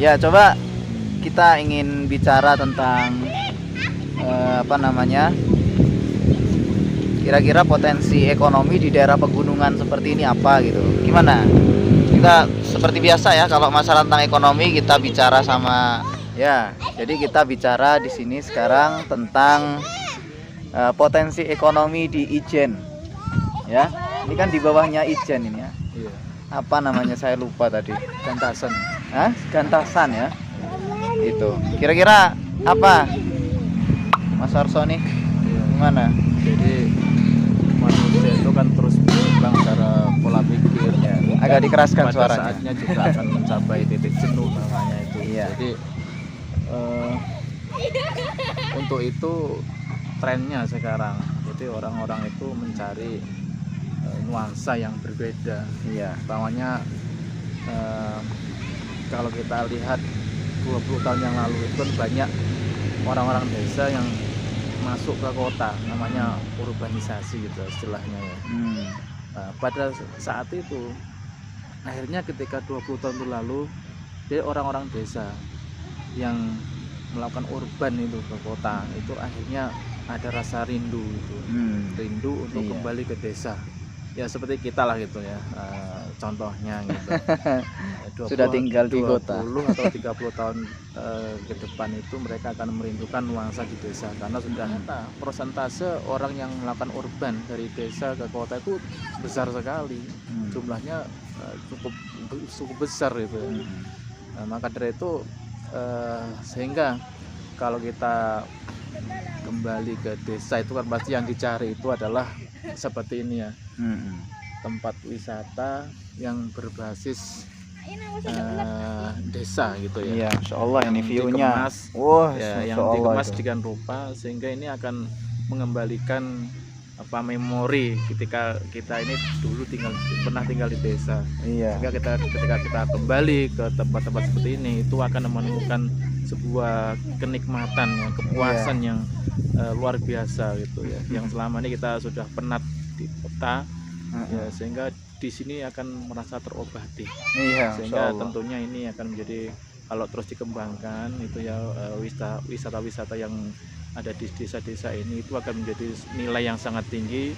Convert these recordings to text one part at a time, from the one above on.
Ya, coba kita ingin bicara tentang apa namanya? Kira-kira potensi ekonomi di daerah pegunungan seperti ini apa gitu. Gimana? Kita seperti biasa ya, kalau masalah tentang ekonomi kita bicara sama ya. Jadi kita bicara di sini sekarang tentang potensi ekonomi di Ijen. Ya. Ini kan di bawahnya Ijen ini ya. Iya. Apa namanya, saya lupa tadi. Gantasan. Hah? Gantasan ya. Itu. Kira-kira apa? Mas Arso nih Iya. gimana? Jadi manusia itu kan terus berkembang secara pola pikir ya. Agak Dan dikeraskan pada suaranya. saatnya juga akan mencapai titik jenuh namanya itu. Iya. Jadi untuk itu trennya sekarang. Jadi orang-orang itu mencari nuansa yang berbeda. Iya. Utamanya kalau kita lihat 20 tahun yang lalu itu kan banyak orang-orang desa yang masuk ke kota, namanya urbanisasi gitu istilahnya ya. Nah, pada saat itu akhirnya ketika 20 tahun itu lalu, jadi orang-orang desa yang melakukan urban itu ke kota itu akhirnya ada rasa rindu itu, rindu untuk Iya. kembali ke desa. Ya seperti kita lah gitu ya, contohnya gitu. Sudah tinggal di kota. 20 atau 30 tahun ke depan itu mereka akan merindukan nuansa di desa, karena sudah persentase orang yang melakukan urban dari desa ke kota itu besar sekali. Jumlahnya cukup besar itu. Nah, maka dari itu sehingga kalau kita kembali ke desa itu kan pasti yang dicari itu adalah seperti ini ya, tempat wisata yang berbasis desa gitu ya. Iya, Masya Allah ini Yang view-nya. dikemas, Wah, ya, Masya yang Allah dikemas itu. dengan rupa sehingga ini akan mengembalikan memori ketika kita ini dulu pernah tinggal di desa. Iya. Sehingga ketika kita kembali ke tempat-tempat seperti ini itu akan menemukan sebuah kenikmatan, kepuasan yang luar biasa gitu ya. Yang selama ini kita sudah penat di kota, ya, sehingga di sini akan merasa terobati. Iya, Sehingga Masya Allah. tentunya ini akan menjadi, kalau terus dikembangkan itu ya, wisata-wisata yang ada di desa-desa ini itu akan menjadi nilai yang sangat tinggi.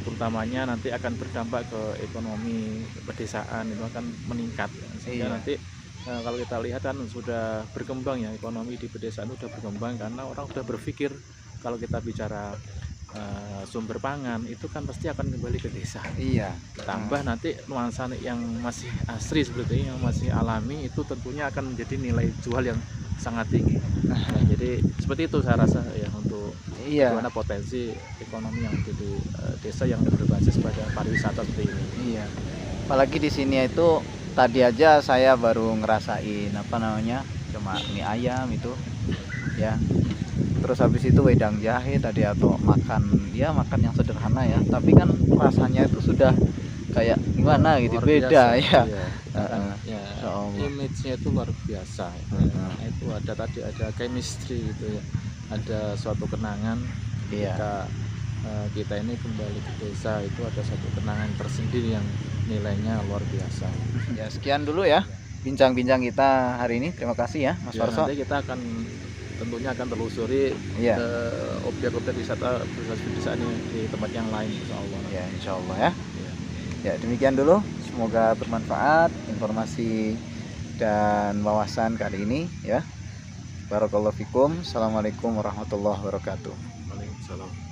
Terutamanya nanti akan berdampak ke ekonomi pedesaan, itu akan meningkat sehingga Iya. nanti kalau kita lihat kan sudah berkembang ya, ekonomi di pedesaan sudah berkembang karena orang sudah berpikir kalau kita bicara sumber pangan itu kan pasti akan kembali ke desa. Iya. Tambah nanti nuansa yang masih asri seperti ini, yang masih alami, itu tentunya akan menjadi nilai jual yang sangat tinggi. Nah, jadi seperti itu saya rasa ya, untuk Iya. bagaimana potensi ekonomi yang di desa yang berbasis pada pariwisata seperti ini. Iya. Apalagi di sini itu tadi aja saya baru ngerasain apa namanya, cuma mie ayam itu ya. Terus habis itu wedang jahe tadi, atau makan yang sederhana ya, tapi kan rasanya itu sudah kayak gimana gitu, Luar beda biasa, ya. iya. Ya, Insya Allah. image-nya itu luar biasa. Itu ada chemistry gitu ya, ada suatu kenangan Iya. ketika kita ini kembali ke desa, itu ada satu kenangan tersendiri yang nilainya luar biasa. Ya, sekian dulu ya bincang-bincang kita hari ini. Terima kasih ya Mas Ya, Warso. nanti kita tentunya akan telusuri Iya. objek-objek wisata desa ini di tempat yang lain, insya Allah. Ya, insya Allah ya. Ya. Ya, demikian dulu. Semoga bermanfaat informasi dan wawasan kali ini ya. Barakallahu fikum. Assalamualaikum warahmatullahi wabarakatuh. Waalaikumsalam.